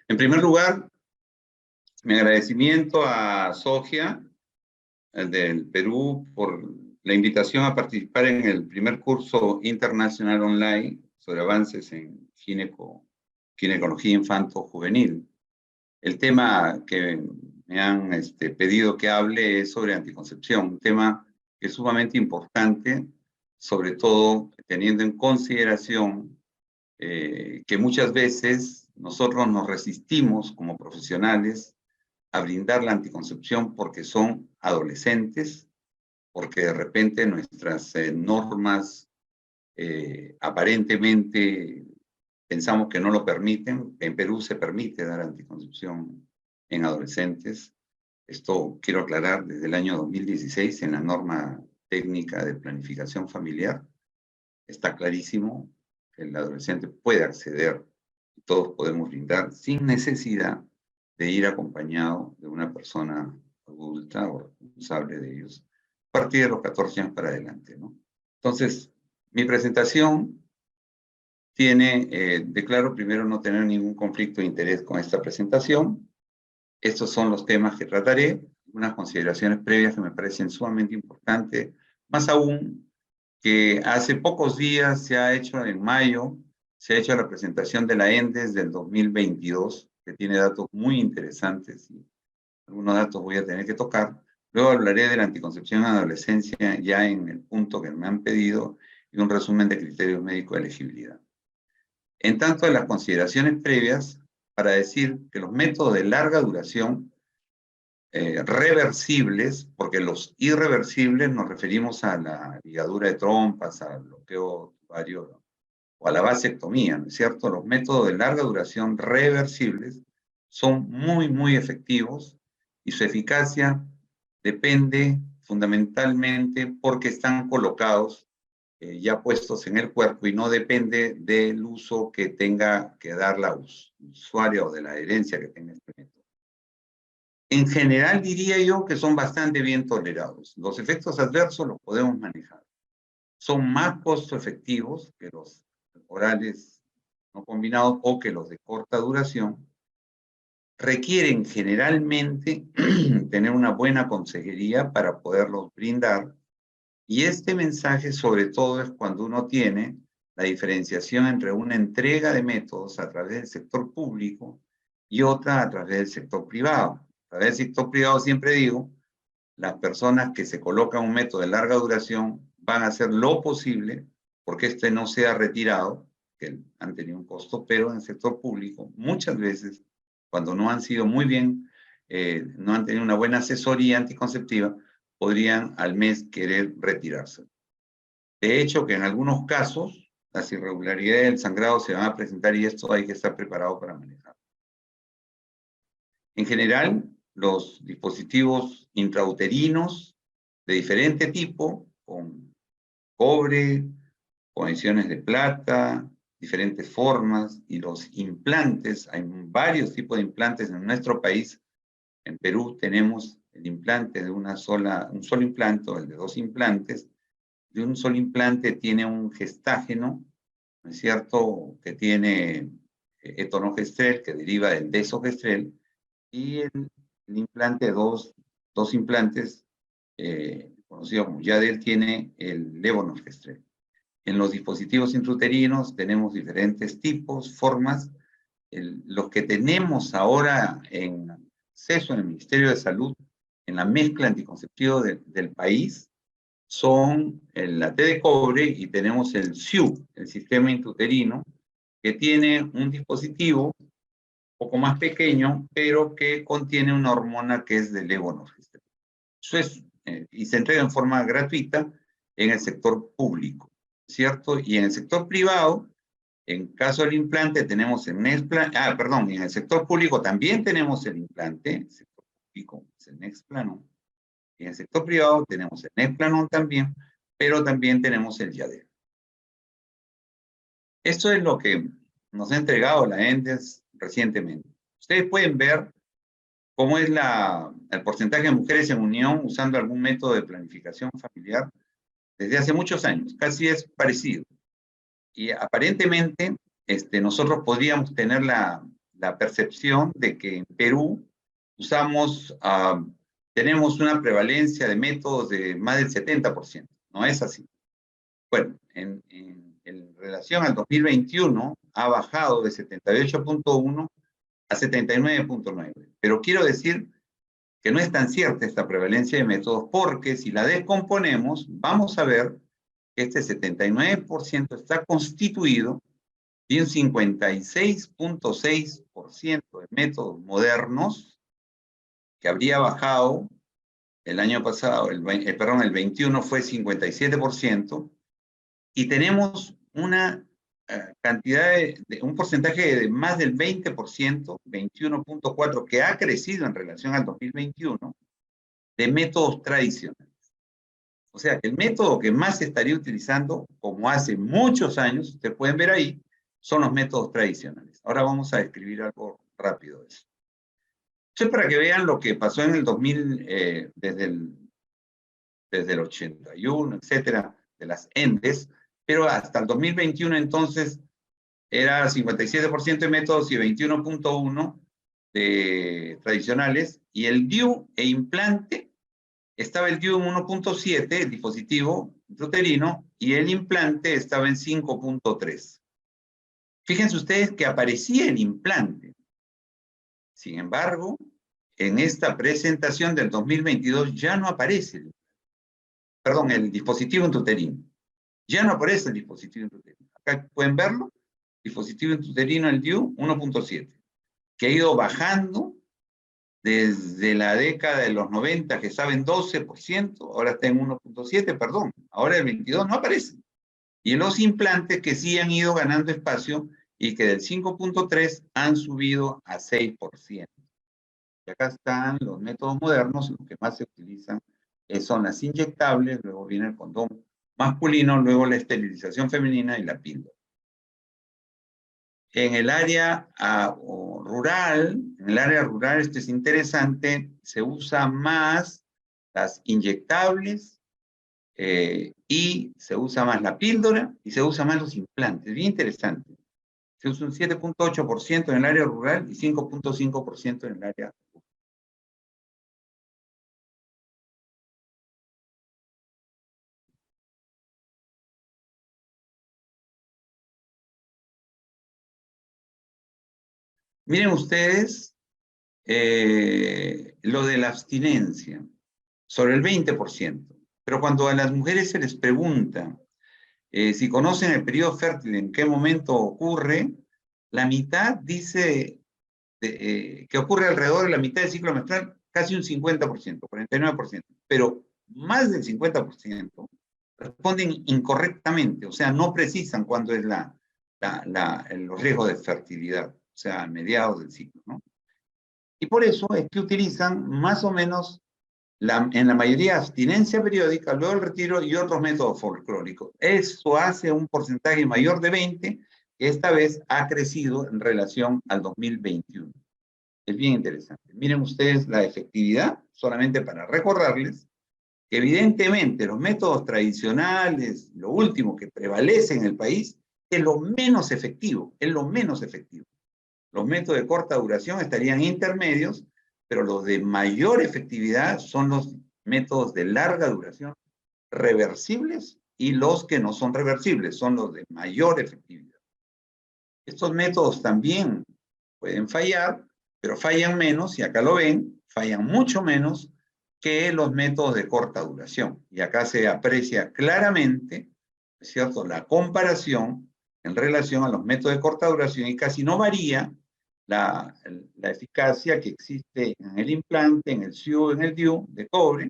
En primer lugar, mi agradecimiento a Sogia del Perú por la invitación a participar en el primer curso internacional online sobre avances en ginecología infanto-juvenil. El tema que me han pedido que hable es sobre anticoncepción, un tema que es sumamente importante, sobre todo teniendo en consideración que muchas veces nosotros nos resistimos como profesionales a brindar la anticoncepción porque son adolescentes, porque de repente nuestras normas aparentemente pensamos que no lo permiten. En Perú se permite dar anticoncepción en adolescentes. Esto quiero aclarar, desde el año 2016 en la norma técnica de planificación familiar está clarísimo que el adolescente puede acceder y todos podemos brindar sin necesidad de ir acompañado de una persona adulta o responsable de ellos a partir de los 14 años para adelante, ¿no? Entonces, mi presentación declaro primero no tener ningún conflicto de interés con esta presentación. Estos son los temas que trataré, unas consideraciones previas que me parecen sumamente importantes, más aún que hace pocos días se ha hecho, en mayo, se ha hecho la presentación de la ENDES del 2022, que tiene datos muy interesantes y algunos datos voy a tener que tocar. Luego hablaré de la anticoncepción en adolescencia ya en el punto que me han pedido y un resumen de criterios médicos de elegibilidad. En tanto, de las consideraciones previas, para decir que los métodos de larga duración reversibles, porque los irreversibles nos referimos a la ligadura de trompas, al bloqueo ovario o a la vasectomía, ¿no es cierto? Los métodos de larga duración reversibles son muy, muy efectivos y su eficacia depende fundamentalmente porque están colocados ya puestos en el cuerpo y no depende del uso que tenga que dar la usuaria o de la adherencia que tenga este método. En general diría yo que son bastante bien tolerados. Los efectos adversos los podemos manejar. Son más costo efectivos que los orales no combinados o que los de corta duración. Requieren generalmente tener una buena consejería para poderlos brindar. Y este mensaje sobre todo es cuando uno tiene la diferenciación entre una entrega de métodos a través del sector público y otra a través del sector privado. A través del sector privado siempre digo, las personas que se colocan un método de larga duración van a hacer lo posible porque este no sea retirado, que han tenido un costo, pero en el sector público muchas veces, cuando no han sido muy bien, no han tenido una buena asesoría anticonceptiva, podrían al mes querer retirarse. De hecho, que en algunos casos las irregularidades del sangrado se van a presentar y esto hay que estar preparado para manejar. En general, los dispositivos intrauterinos de diferente tipo, con cobre, con adiciones de plata, diferentes formas, y los implantes, hay varios tipos de implantes en nuestro país. En Perú tenemos el implante de un solo implante, o el de 2 implantes. De un solo implante tiene un gestágeno, ¿no es cierto?, que tiene etonogestrel, que deriva del desogestrel, y el implante, dos implantes, conocido como Yadel, tiene el levonorgestrel. En los dispositivos intrauterinos tenemos diferentes tipos, formas. Los que tenemos ahora en acceso en el Ministerio de Salud, en la mezcla anticonceptiva del país, son la T de cobre y tenemos el SIU, el sistema intrauterino, que tiene un dispositivo un poco más pequeño, pero que contiene una hormona que es del levonorgestrel. Eso es, y se entrega en forma gratuita en el sector público, ¿cierto? Y en el sector privado, en caso del implante, tenemos el Nexplanon, en el sector público también tenemos el implante, el sector público es el Nexplanon. Y en el sector privado tenemos el Nexplanon también, pero también tenemos el Yadel. Esto es lo que nos ha entregado la ENDES recientemente. Ustedes pueden ver cómo es el porcentaje de mujeres en unión usando algún método de planificación familiar desde hace muchos años. Casi es parecido. Y aparentemente nosotros podríamos tener la la percepción de que en Perú tenemos una prevalencia de métodos de más del 70%. No es así. Bueno, en relación al 2021 ha bajado de 78.1 a 79.9. Pero quiero decir que no es tan cierta esta prevalencia de métodos, porque si la descomponemos, vamos a ver que este 79% está constituido de un 56.6% de métodos modernos, que habría bajado el año pasado, el 21 fue 57%, y tenemos una cantidad un porcentaje de más del 20%, 21.4%, que ha crecido en relación al 2021, de métodos tradicionales. O sea, que el método que más se estaría utilizando, como hace muchos años, ustedes pueden ver ahí, son los métodos tradicionales. Ahora vamos a describir algo rápido de eso. Esto es para que vean lo que pasó en el 2000, desde el 81, etcétera, de las ENDES, pero hasta el 2021 entonces era 57% de métodos y 21.1% de tradicionales, y el DIU e implante, estaba el DIU en 1.7, el dispositivo intrauterino, y el implante estaba en 5.3. Fíjense ustedes que aparecía el implante. Sin embargo, en esta presentación del 2022 ya no aparece el dispositivo intrauterino. Ya no aparece el dispositivo intrauterino. Acá pueden verlo. Dispositivo intrauterino, el DIU, 1.7, que ha ido bajando desde la década de los 90, que estaba en 12%, ahora está en 1.7, perdón, ahora el 22 no aparece. Y en los implantes que sí han ido ganando espacio y que del 5.3 han subido a 6%. Y acá están los métodos modernos, los que más se utilizan son las inyectables, luego viene el condón masculino, luego la esterilización femenina y la píldora. En el área rural, esto es interesante, se usa más las inyectables y se usa más la píldora y se usa más los implantes. Bien interesante. Se usa un 7.8% en el área rural y 5.5% en el área urbana. Miren ustedes lo de la abstinencia, sobre el 20%. Pero cuando a las mujeres se les pregunta si conocen el periodo fértil, en qué momento ocurre, la mitad dice que ocurre alrededor de la mitad del ciclo menstrual, casi un 50%, 49%. Pero más del 50% responden incorrectamente, o sea, no precisan cuándo es los riesgos de fertilidad, o sea, a mediados del ciclo, ¿no? Y por eso es que utilizan más o menos, en la mayoría, abstinencia periódica, luego el retiro y otros métodos folclóricos. Eso hace un porcentaje mayor de 20, que esta vez ha crecido en relación al 2021. Es bien interesante. Miren ustedes la efectividad, solamente para recordarles que evidentemente los métodos tradicionales, lo último que prevalece en el país, es lo menos efectivo, es lo menos efectivo. Los métodos de corta duración estarían intermedios, pero los de mayor efectividad son los métodos de larga duración reversibles y los que no son reversibles, son los de mayor efectividad. Estos métodos también pueden fallar, pero fallan menos, y acá lo ven, fallan mucho menos que los métodos de corta duración. Y acá se aprecia claramente, ¿es cierto?, la comparación en relación a los métodos de corta duración, y casi no varía la eficacia que existe en el implante, en el SIU, en el DIU de cobre,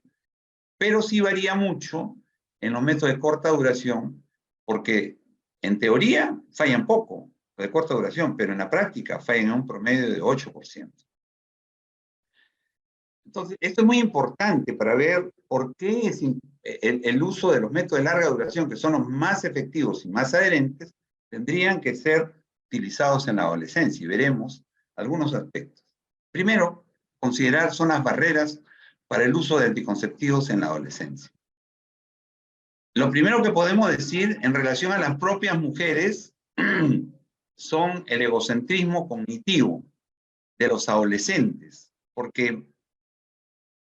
pero sí varía mucho en los métodos de corta duración, porque en teoría fallan poco, de corta duración, pero en la práctica fallan en un promedio de 8%. Entonces, esto es muy importante para ver por qué es el uso de los métodos de larga duración, que son los más efectivos y más adherentes, tendrían que ser utilizados en la adolescencia, y veremos algunos aspectos. Primero, considerar zonas barreras para el uso de anticonceptivos en la adolescencia. Lo primero que podemos decir en relación a las propias mujeres son el egocentrismo cognitivo. de los adolescentes, porque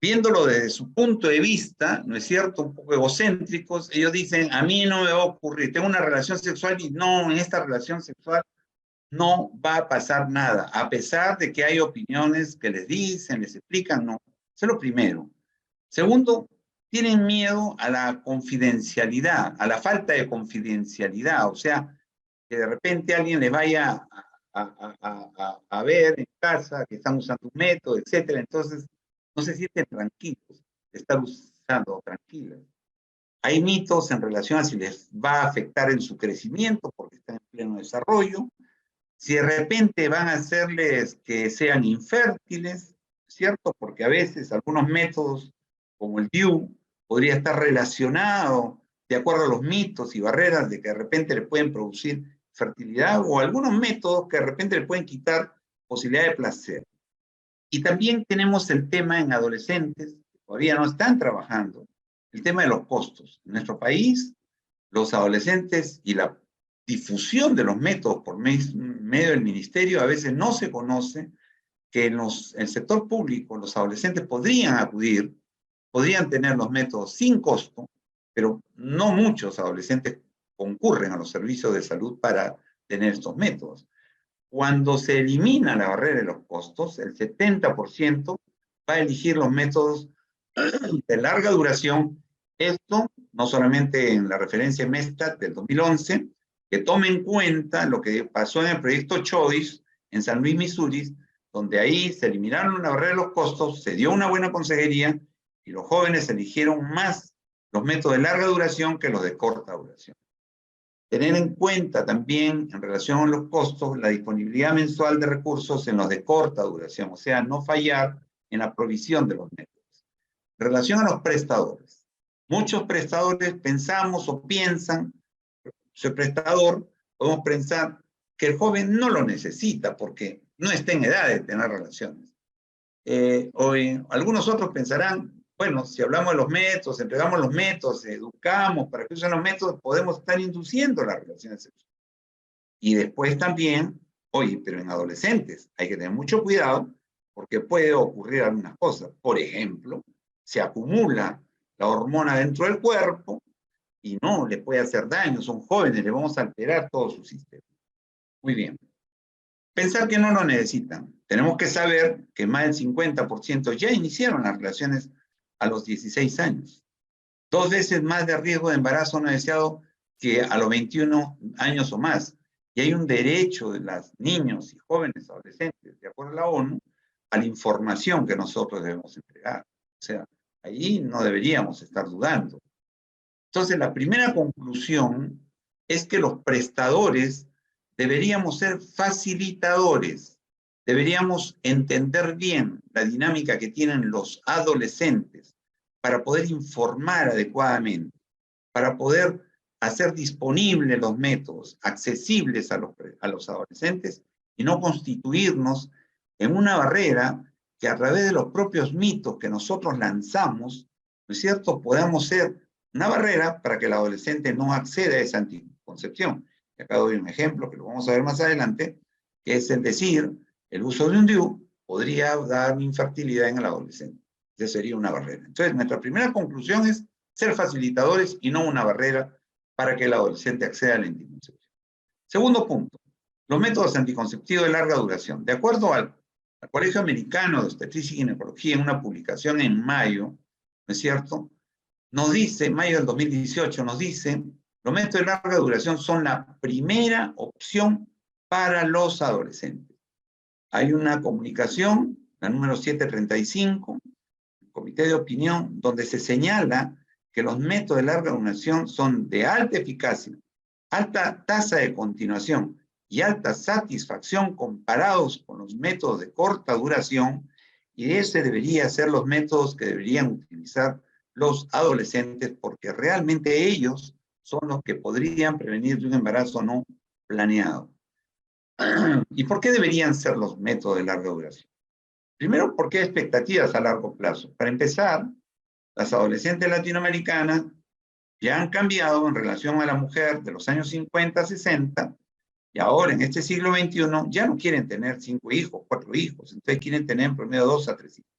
viéndolo desde su punto de vista, ¿no es cierto?, un poco egocéntricos, ellos dicen, a mí no me va a ocurrir, tengo una relación sexual y no, en esta relación sexual no va a pasar nada, a pesar de que hay opiniones que les dicen, les explican, no. Eso es lo primero. Segundo, tienen miedo a la confidencialidad, a la falta de confidencialidad, o sea, que de repente alguien les vaya a ver en casa que están usando un método, etcétera, entonces no se sienten tranquilos de estar usando, tranquilos. Hay mitos en relación a si les va a afectar en su crecimiento porque están en pleno desarrollo, si de repente van a hacerles que sean infértiles, ¿cierto? Porque a veces algunos métodos, como el DIU, podría estar relacionado de acuerdo a los mitos y barreras de que de repente le pueden producir fertilidad o algunos métodos que de repente le pueden quitar posibilidad de placer. Y también tenemos el tema en adolescentes, que todavía no están trabajando, el tema de los costos. En nuestro país, los adolescentes y la difusión de los métodos por medio del ministerio a veces no se conoce que en el sector público los adolescentes podrían acudir, podrían tener los métodos sin costo, pero no muchos adolescentes concurren a los servicios de salud para tener estos métodos. Cuando se elimina la barrera de los costos, el 70% va a elegir los métodos de larga duración. Esto no solamente en la referencia MESTAT del 2011, que tome en cuenta lo que pasó en el proyecto Choice en San Luis, Missouri, donde ahí se eliminaron la barrera de los costos, se dio una buena consejería y los jóvenes eligieron más los métodos de larga duración que los de corta duración. Tener en cuenta también, en relación a los costos, la disponibilidad mensual de recursos en los de corta duración, o sea, no fallar en la provisión de los métodos. En relación a los prestadores, muchos prestadores pensamos o piensan, ese prestador, podemos pensar que el joven no lo necesita porque no está en edad de tener relaciones. Algunos otros pensarán, bueno, si hablamos de los métodos, entregamos los métodos, educamos para que usen los métodos, podemos estar induciendo las relaciones sexuales. Y después también, oye, pero en adolescentes hay que tener mucho cuidado porque puede ocurrir algunas cosas. Por ejemplo, se acumula la hormona dentro del cuerpo y no, le puede hacer daño, son jóvenes, le vamos a alterar todo su sistema. Muy bien. Pensar que no lo necesitan. Tenemos que saber que más del 50% ya iniciaron las relaciones a los 16 años. 2 veces más de riesgo de embarazo no deseado que a los 21 años o más. Y hay un derecho de los niños y jóvenes adolescentes, de acuerdo a la ONU, a la información que nosotros debemos entregar. O sea, ahí no deberíamos estar dudando. Entonces, la primera conclusión es que los prestadores deberíamos ser facilitadores, deberíamos entender bien la dinámica que tienen los adolescentes para poder informar adecuadamente, para poder hacer disponibles los métodos accesibles a los adolescentes y no constituirnos en una barrera que a través de los propios mitos que nosotros lanzamos, ¿no es cierto?, podamos ser una barrera para que el adolescente no acceda a esa anticoncepción. Y acá doy un ejemplo que lo vamos a ver más adelante, que es el decir, el uso de un DIU podría dar infertilidad en el adolescente. Esa sería una barrera. Entonces, nuestra primera conclusión es ser facilitadores y no una barrera para que el adolescente acceda a la anticoncepción. Segundo punto, los métodos anticonceptivos de larga duración. De acuerdo al Colegio Americano de Obstetricia y Ginecología, en una publicación en mayo, ¿no es cierto?, nos dice, mayo del 2018, nos dice, los métodos de larga duración son la primera opción para los adolescentes. Hay una comunicación, la número 735, Comité de Opinión, donde se señala que los métodos de larga duración son de alta eficacia, alta tasa de continuación y alta satisfacción comparados con los métodos de corta duración, y ese debería ser los métodos que deberían utilizar los adolescentes, porque realmente ellos son los que podrían prevenir de un embarazo no planeado. ¿Y por qué deberían ser los métodos de larga duración? Primero, porque hay expectativas a largo plazo. Para empezar, las adolescentes latinoamericanas ya han cambiado en relación a la mujer de los años 50, 60, Y ahora, en este siglo XXI, ya no quieren tener 5 hijos, 4 hijos, entonces quieren tener en promedio 2 a 3 hijos.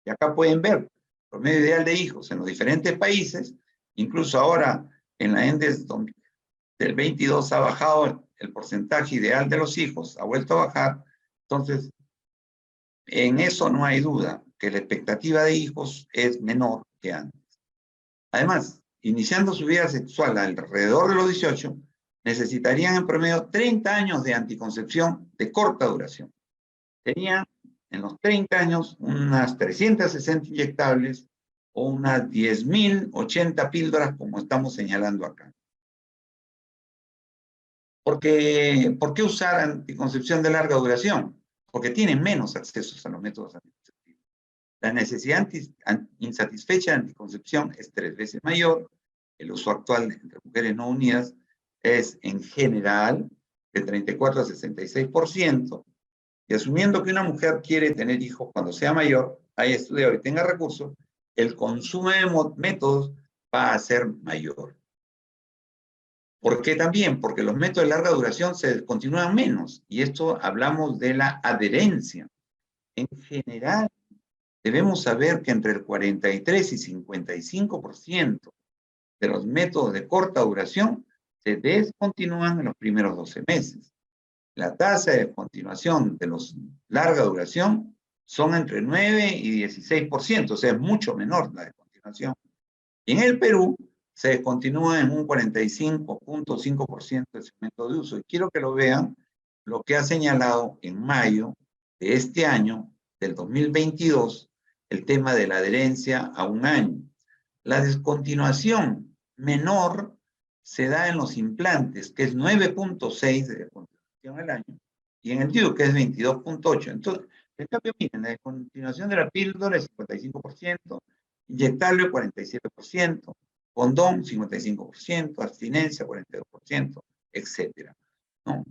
Y acá pueden ver el promedio ideal de hijos en los diferentes países, incluso ahora en la ENDES del 22 ha bajado el porcentaje ideal de los hijos, ha vuelto a bajar. Entonces, en eso no hay duda, que la expectativa de hijos es menor que antes. Además, iniciando su vida sexual alrededor de los 18, necesitarían en promedio 30 años de anticoncepción de corta duración. Tenían en los 30 años unas 360 inyectables o unas 10.080 píldoras, como estamos señalando acá. ¿Por qué usar anticoncepción de larga duración? Porque tienen menos accesos a los métodos anticonceptivos. La necesidad insatisfecha de anticoncepción es 3 veces mayor. El uso actual entre mujeres no unidas es en general de 34 a 66%. Y asumiendo que una mujer quiere tener hijos cuando sea mayor, haya estudiado y tenga recursos, el consumo de métodos va a ser mayor. ¿Por qué también? Porque los métodos de larga duración se descontinúan menos. Y esto hablamos de la adherencia. En general, debemos saber que entre el 43 y 55% de los métodos de corta duración se descontinúan en los primeros 12 meses. La tasa de descontinuación de los larga duración son entre 9 y 16%, o sea, es mucho menor la descontinuación. Y en el Perú se descontinúa en un 45.5% del segmento de uso. Y quiero que lo vean lo que ha señalado en mayo de este año, del 2022, el tema de la adherencia a un año. La descontinuación menor se da en los implantes, que es 9.6 de descontinuación al año, y en el DIU, que es 22.8. Entonces, en cambio, miren, la descontinuación de la píldora es 55%, inyectable 47%, condón 55%, abstinencia 42%, etcétera, ¿no?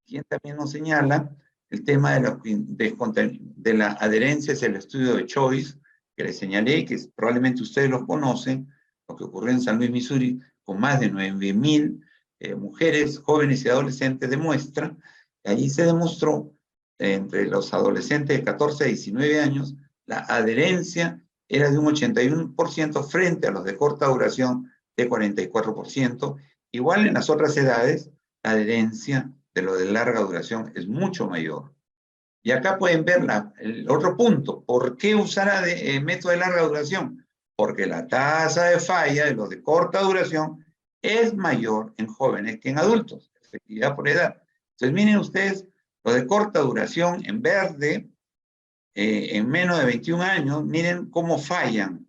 Quien también nos señala el tema de la adherencia es el estudio de Choice, que les señalé, que probablemente ustedes los conocen, lo que ocurrió en San Luis, Missouri, con más de 9.000 mujeres, jóvenes y adolescentes de muestra. Allí se demostró, entre los adolescentes de 14 a 19 años, la adherencia era de un 81% frente a los de corta duración de 44%. Igual en las otras edades, la adherencia de lo de larga duración es mucho mayor. Y acá pueden ver el otro punto. ¿Por qué usar método de larga duración? Porque la tasa de falla de los de corta duración es mayor en jóvenes que en adultos, efectividad por edad. Entonces miren ustedes, los de corta duración en verde, en menos de 21 años, miren cómo fallan.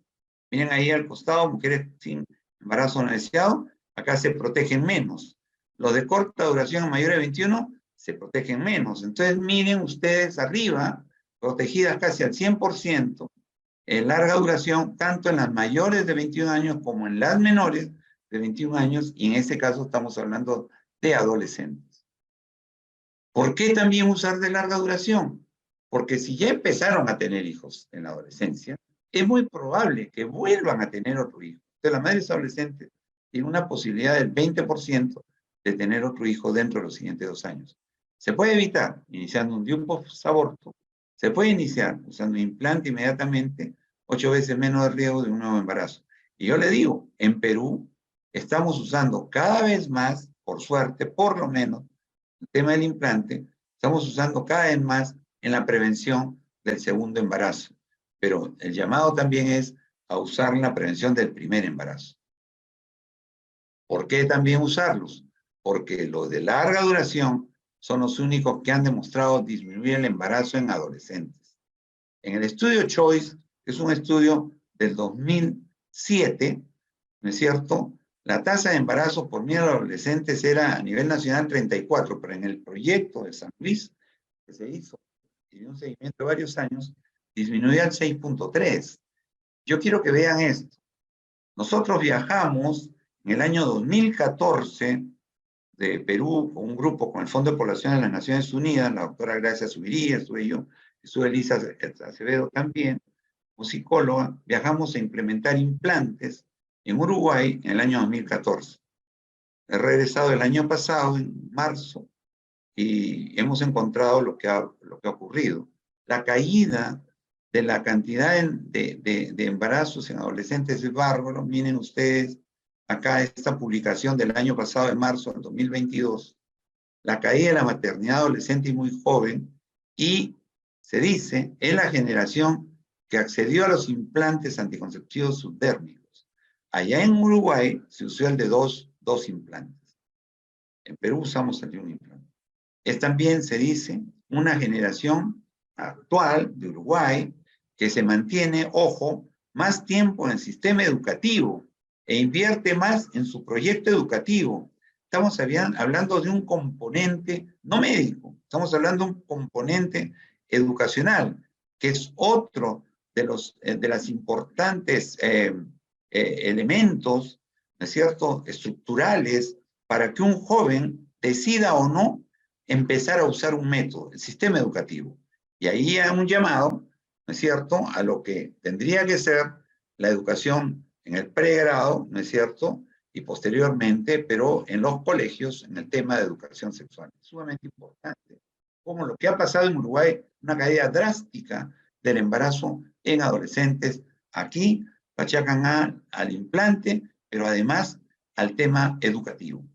Miren ahí al costado, mujeres sin embarazo no deseado, acá se protegen menos. Los de corta duración a mayores de 21 se protegen menos. Entonces miren ustedes arriba, protegidas casi al 100%, en larga duración, tanto en las mayores de 21 años como en las menores de 21 años, y en este caso estamos hablando de adolescentes. ¿Por qué también usar de larga duración? Porque si ya empezaron a tener hijos en la adolescencia, es muy probable que vuelvan a tener otro hijo. Entonces, las madres adolescentes tienen una posibilidad del 20% de tener otro hijo dentro de los siguientes 2 años. Se puede evitar iniciando un DIU post-aborto, se puede iniciar usando un implante inmediatamente, 8 veces menos de riesgo de un nuevo embarazo. Y yo le digo, en Perú estamos usando cada vez más, por suerte, por lo menos, el tema del implante, estamos usando cada vez más en la prevención del segundo embarazo. Pero el llamado también es a usar la prevención del primer embarazo. ¿Por qué también usarlos? Porque los de larga duración son los únicos que han demostrado disminuir el embarazo en adolescentes. En el estudio Choice, que es un estudio del 2007, ¿no es cierto?, la tasa de embarazo por 1.000 adolescentes era a nivel nacional 34, pero en el proyecto de San Luis, que se hizo, y de un seguimiento de varios años, disminuyó al 6.3. Yo quiero que vean esto. Nosotros viajamos en el año 2014 de Perú con un grupo con el Fondo de Población de las Naciones Unidas, la doctora Gracia Subiría, estuve yo, estuve Elisa Acevedo también, como psicóloga, viajamos a implementar implantes en Uruguay en el año 2014. He regresado el año pasado, en marzo, y hemos encontrado lo que ha ocurrido. La caída de la cantidad de embarazos en adolescentes es bárbaro. Miren ustedes acá esta publicación del año pasado, de marzo del 2022, la caída de la maternidad adolescente y muy joven, y se dice, es la generación que accedió a los implantes anticonceptivos subdérmicos. Allá en Uruguay se usó el de dos implantes. En Perú usamos el de un implante. Es también, se dice, una generación actual de Uruguay que se mantiene, ojo, más tiempo en el sistema educativo e invierte más en su proyecto educativo. Estamos hablando de un componente no médico, estamos hablando de un componente educacional, que es otro de las importantes elementos, ¿no es cierto?, estructurales para que un joven decida o no empezar a usar un método, el sistema educativo. Y ahí hay un llamado, ¿no es cierto?, a lo que tendría que ser la educación en el pregrado, ¿no es cierto?, y posteriormente, pero en los colegios, en el tema de educación sexual. Es sumamente importante. Como lo que ha pasado en Uruguay, una caída drástica del embarazo en adolescentes. Aquí achacan al implante, pero además al tema educativo.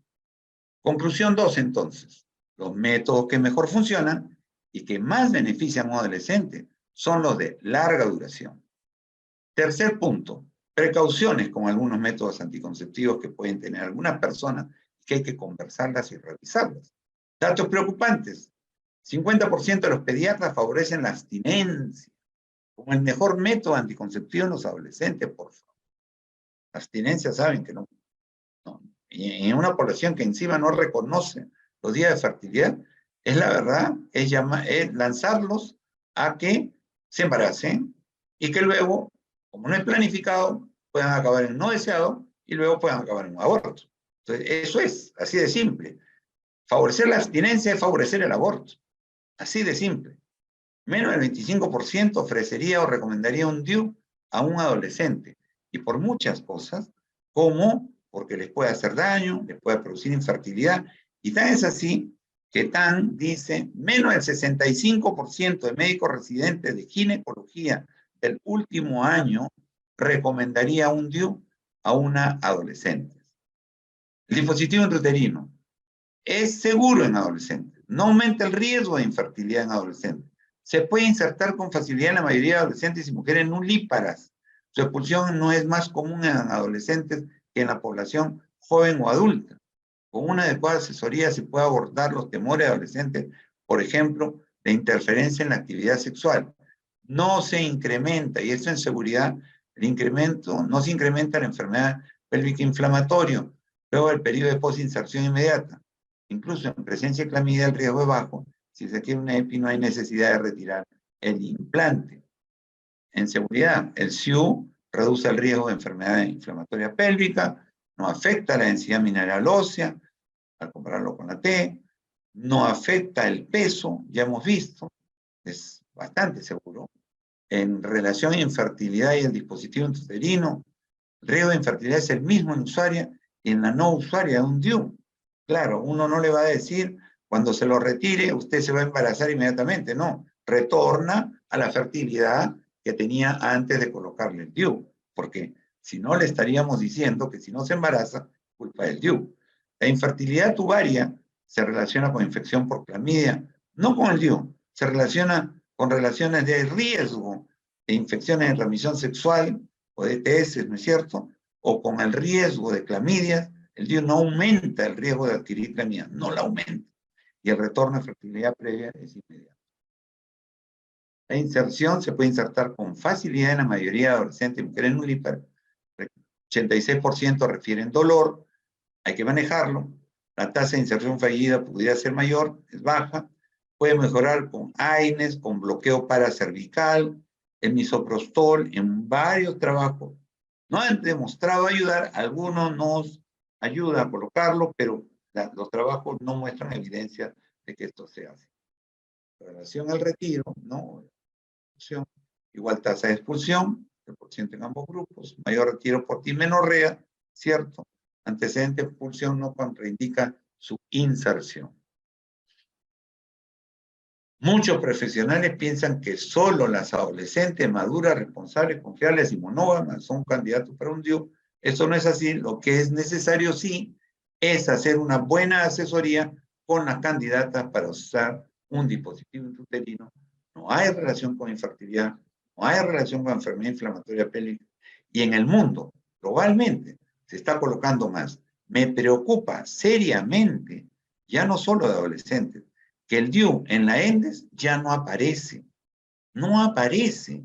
Conclusión 2, entonces. Los métodos que mejor funcionan y que más benefician a un adolescente son los de larga duración. Tercer punto, precauciones con algunos métodos anticonceptivos que pueden tener algunas personas, que hay que conversarlas y revisarlas. Datos preocupantes. 50% de los pediatras favorecen la abstinencia como el mejor método anticonceptivo en los adolescentes, por favor. La abstinencia, saben que no. Y en una población que encima no reconoce los días de fertilidad, es la verdad, es lanzarlos a que se embaracen y que luego, como no es planificado, puedan acabar en no deseado y luego puedan acabar en un aborto. Entonces, eso es, así de simple. Favorecer la abstinencia es favorecer el aborto. Así de simple. Menos del 25% ofrecería o recomendaría un DIU a un adolescente. Y por muchas cosas, como porque les puede hacer daño, les puede producir infertilidad. Y tan es así que TAN dice, menos del 65% de médicos residentes de ginecología del último año recomendaría un DIU a una adolescente. El dispositivo intrauterino es seguro en adolescentes, no aumenta el riesgo de infertilidad en adolescentes. Se puede insertar con facilidad en la mayoría de adolescentes y mujeres nulíparas. Su expulsión no es más común en adolescentes que en la población joven o adulta. Con una adecuada asesoría se puede abordar los temores de adolescentes, por ejemplo, de interferencia en la actividad sexual. No se incrementa, y esto en seguridad, el incremento, no se incrementa la enfermedad pélvica inflamatoria luego del periodo de posinserción inmediata. Incluso en presencia de clamidia el riesgo es bajo. Si se quiere una EPI no hay necesidad de retirar el implante. En seguridad, el SIU reduce el riesgo de enfermedad inflamatoria pélvica, no afecta la densidad mineral ósea, al compararlo con la T, no afecta el peso, ya hemos visto, es bastante seguro. En relación a infertilidad y el dispositivo intrauterino, el riesgo de infertilidad es el mismo en usuaria y en la no usuaria de un DIU. Claro, uno no le va a decir, cuando se lo retire, usted se va a embarazar inmediatamente. No, retorna a la fertilidad que tenía antes de colocarle el DIU. Porque si no, le estaríamos diciendo que si no se embaraza, culpa del DIU. La infertilidad tubaria se relaciona con infección por clamidia, no con el DIU. Se relaciona con relaciones de riesgo de infecciones de transmisión sexual o de ETS, ¿no es cierto? O con el riesgo de clamidias. El DIU no aumenta el riesgo de adquirir clamidia, no la aumenta. Y el retorno a fertilidad previa es inmediato. La inserción se puede insertar con facilidad en la mayoría de adolescentes y mujeres nulíparas. 86% refieren dolor, hay que manejarlo. La tasa de inserción fallida pudiera ser mayor, es baja. Puede mejorar con AINES, con bloqueo paracervical, el misoprostol, en varios trabajos. No han demostrado ayudar, algunos nos ayuda a colocarlo, pero los trabajos no muestran evidencia de que esto se hace. En relación al retiro, ¿no? Igual tasa de expulsión, el porcentaje en ambos grupos, mayor retiro por dismenorrea, ¿cierto? Antecedente de expulsión no contraindica su inserción. Muchos profesionales piensan que solo las adolescentes maduras, responsables, confiables y monógamas son candidatos para un DIU. Eso no es así. Lo que es necesario, sí, es hacer una buena asesoría con las candidatas para usar un dispositivo intrauterino. No hay relación con infertilidad, no hay relación con enfermedad inflamatoria pélvica. Y en el mundo, globalmente, se está colocando más. Me preocupa seriamente, ya no solo de adolescentes, que el DIU en la ENDES ya no aparece. No aparece.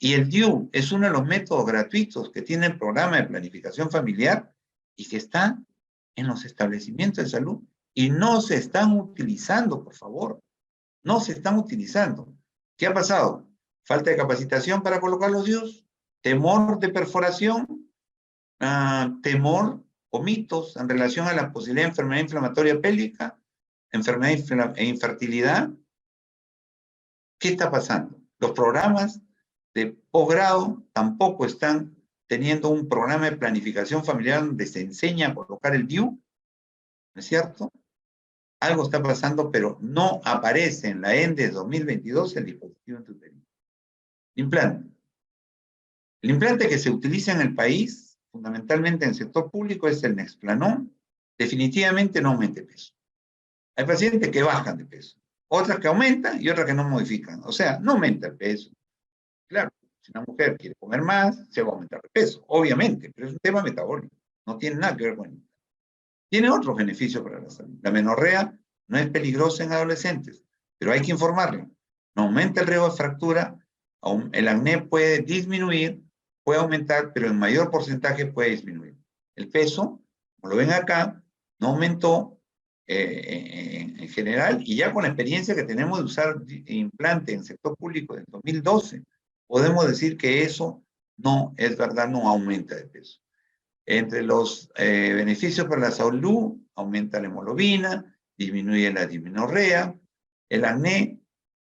Y el DIU es uno de los métodos gratuitos que tiene el programa de planificación familiar y que está en los establecimientos de salud y no se están utilizando, por favor. No se están utilizando. ¿Qué ha pasado? Falta de capacitación para colocar los DIUs, temor de perforación, temor o mitos en relación a la posibilidad de enfermedad inflamatoria pélvica, enfermedad e infertilidad. ¿Qué está pasando? Los programas de posgrado tampoco están teniendo un programa de planificación familiar donde se enseña a colocar el DIU, ¿no es cierto? Algo está pasando, pero no aparece en la ENDES 2022 el dispositivo intrauterino. Implante. El implante que se utiliza en el país, fundamentalmente en el sector público, es el Nexplanon. Definitivamente no aumenta de peso. Hay pacientes que bajan de peso, otras que aumentan y otras que no modifican. O sea, no aumenta el peso. Claro, si una mujer quiere comer más, se va a aumentar de peso, obviamente, pero es un tema metabólico. No tiene nada que ver con eso. Tiene otros beneficios para la salud. La menorrea no es peligrosa en adolescentes, pero hay que informarla. No aumenta el riesgo de fractura, el acné puede disminuir, puede aumentar, pero en mayor porcentaje puede disminuir. El peso, como lo ven acá, no aumentó en general, y ya con la experiencia que tenemos de usar implante en el sector público del 2012, podemos decir que eso no es verdad, no aumenta de peso. Entre los beneficios para la salud, aumenta la hemoglobina, disminuye la dismenorrea, el acné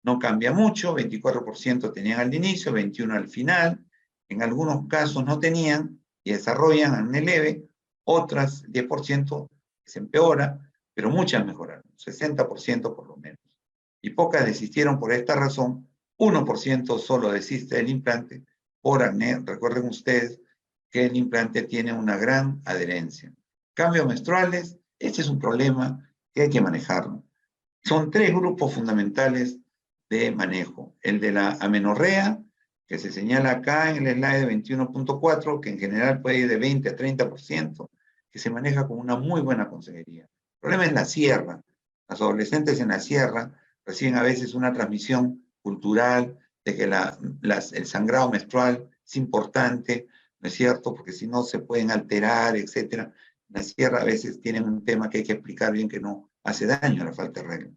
no cambia mucho, 24% tenían al inicio, 21% al final, en algunos casos no tenían y desarrollan acné leve, otras 10% se empeora, pero muchas mejoraron, 60% por lo menos. Y pocas desistieron por esta razón, 1% solo desiste del implante por acné. Recuerden ustedes que el implante tiene una gran adherencia. Cambios menstruales, este es un problema que hay que manejarlo. Son 3 grupos fundamentales de manejo. El de la amenorrea, que se señala acá en el slide 21.4, que en general puede ir de 20 a 30%, que se maneja con una muy buena consejería. El problema es la sierra. Las adolescentes en la sierra reciben a veces una transmisión cultural de que el sangrado menstrual es importante, ¿no es cierto? Porque si no se pueden alterar, etc. En la sierra a veces tienen un tema que hay que explicar bien que no hace daño a la falta de regla.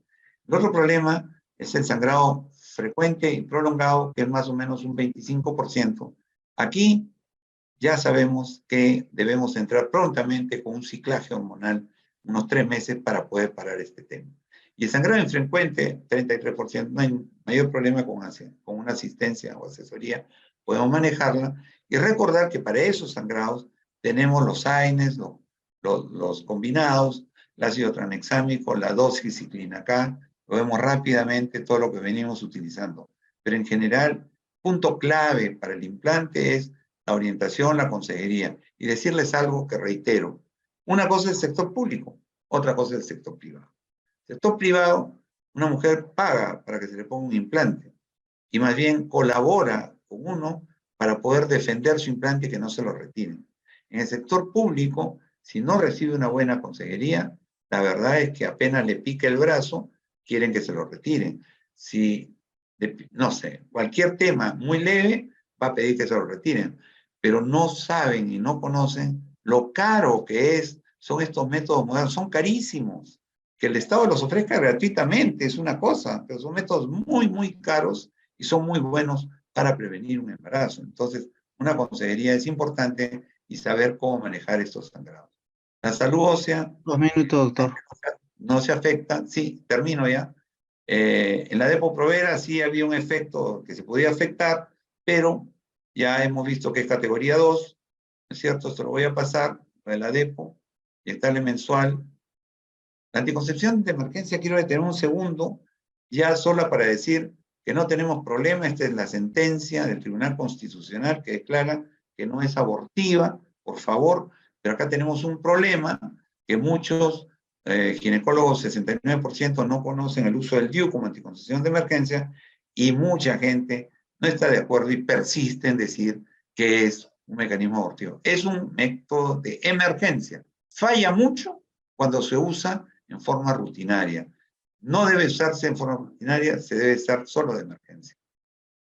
El otro problema es el sangrado frecuente y prolongado, que es más o menos un 25%. Aquí ya sabemos que debemos entrar prontamente con un ciclaje hormonal, unos 3 meses para poder parar este tema. Y el sangrado infrecuente, 33%, no hay mayor problema con una asistencia o asesoría, podemos manejarla. Y recordar que para esos sangrados tenemos los AINES, los combinados, el ácido tranexámico, la doxiciclina K, lo vemos rápidamente, todo lo que venimos utilizando. Pero en general, punto clave para el implante es la orientación, la consejería. Y decirles algo que reitero. Una cosa es el sector público, otra cosa es el sector privado. El sector privado, una mujer paga para que se le ponga un implante y más bien colabora con uno para poder defender su implante y que no se lo retiren. En el sector público, si no recibe una buena consejería, la verdad es que apenas le pica el brazo, quieren que se lo retiren. Si, no sé, cualquier tema muy leve, va a pedir que se lo retiren, pero no saben y no conocen lo caro que son estos métodos modernos, son carísimos. Que el Estado los ofrezca gratuitamente es una cosa, pero son métodos muy, muy caros y son muy buenos para prevenir un embarazo. Entonces, una consejería es importante y saber cómo manejar estos sangrados. La salud ósea 2 minutos, doctor. no se afecta, sí, termino ya. En la Depo-Provera sí había un efecto que se podía afectar, pero ya hemos visto que es categoría 2, ¿no es cierto? Esto lo voy a pasar de la Depo, inyectable mensual. La anticoncepción de emergencia, quiero detener un segundo, ya sola para decir que no tenemos problema. Esta es la sentencia del Tribunal Constitucional que declara que no es abortiva, por favor, pero acá tenemos un problema que muchos ginecólogos, 69%, no conocen el uso del DIU como anticoncepción de emergencia, y mucha gente no está de acuerdo y persiste en decir que es un mecanismo abortivo. Es un método de emergencia. Falla mucho cuando se usa en forma rutinaria. No debe usarse en forma rutinaria, se debe usar solo de emergencia.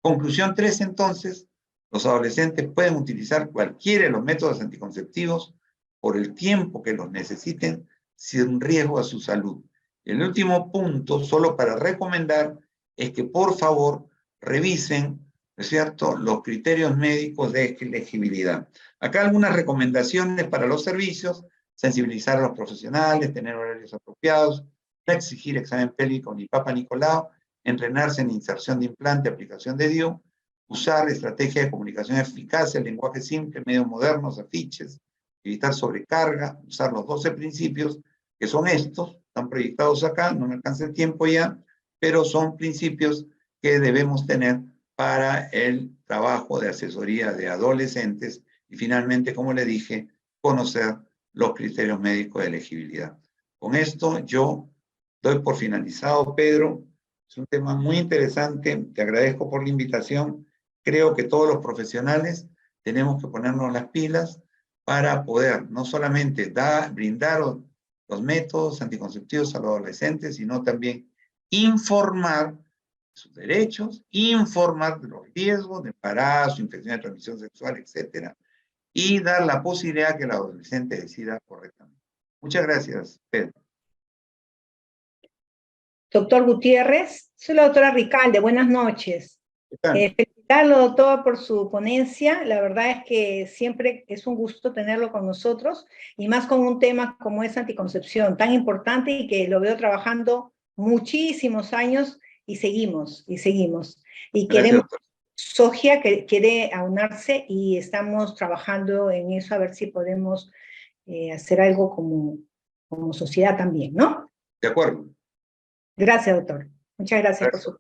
Conclusión 3, entonces, los adolescentes pueden utilizar cualquiera de los métodos anticonceptivos por el tiempo que los necesiten sin riesgo a su salud. El último punto, solo para recomendar, es que por favor revisen, ¿no es cierto?, los criterios médicos de elegibilidad. Acá algunas recomendaciones para los servicios: sensibilizar a los profesionales, tener horarios apropiados, no exigir examen pélvico ni Papa Nicolau, entrenarse en inserción de implante, aplicación de DIU, usar estrategias de comunicación eficaces, lenguaje simple, medios modernos, afiches, evitar sobrecarga, usar los 12 principios, que son estos, están proyectados acá, no me alcanza el tiempo ya, pero son principios que debemos tener para el trabajo de asesoría de adolescentes y finalmente, como le dije, conocer los criterios médicos de elegibilidad. Con esto yo doy por finalizado, Pedro. Es un tema muy interesante, te agradezco por la invitación. Creo que todos los profesionales tenemos que ponernos las pilas para poder no solamente brindar los métodos anticonceptivos a los adolescentes, sino también informar de sus derechos, informar de los riesgos de embarazo, infección de transmisión sexual, etcétera, y dar la posibilidad que el adolescente decida correctamente. Muchas gracias, Pedro. Doctor Gutiérrez, soy la doctora Ricalde, buenas noches. Felicitarlo, doctor, por su ponencia. La verdad es que siempre es un gusto tenerlo con nosotros, y más con un tema como es anticoncepción, tan importante y que lo veo trabajando muchísimos años y seguimos, y seguimos. Y queremos, SOGIA que quiere aunarse y estamos trabajando en eso, a ver si podemos hacer algo como sociedad también, ¿no? De acuerdo. Gracias, doctor. Muchas gracias por su...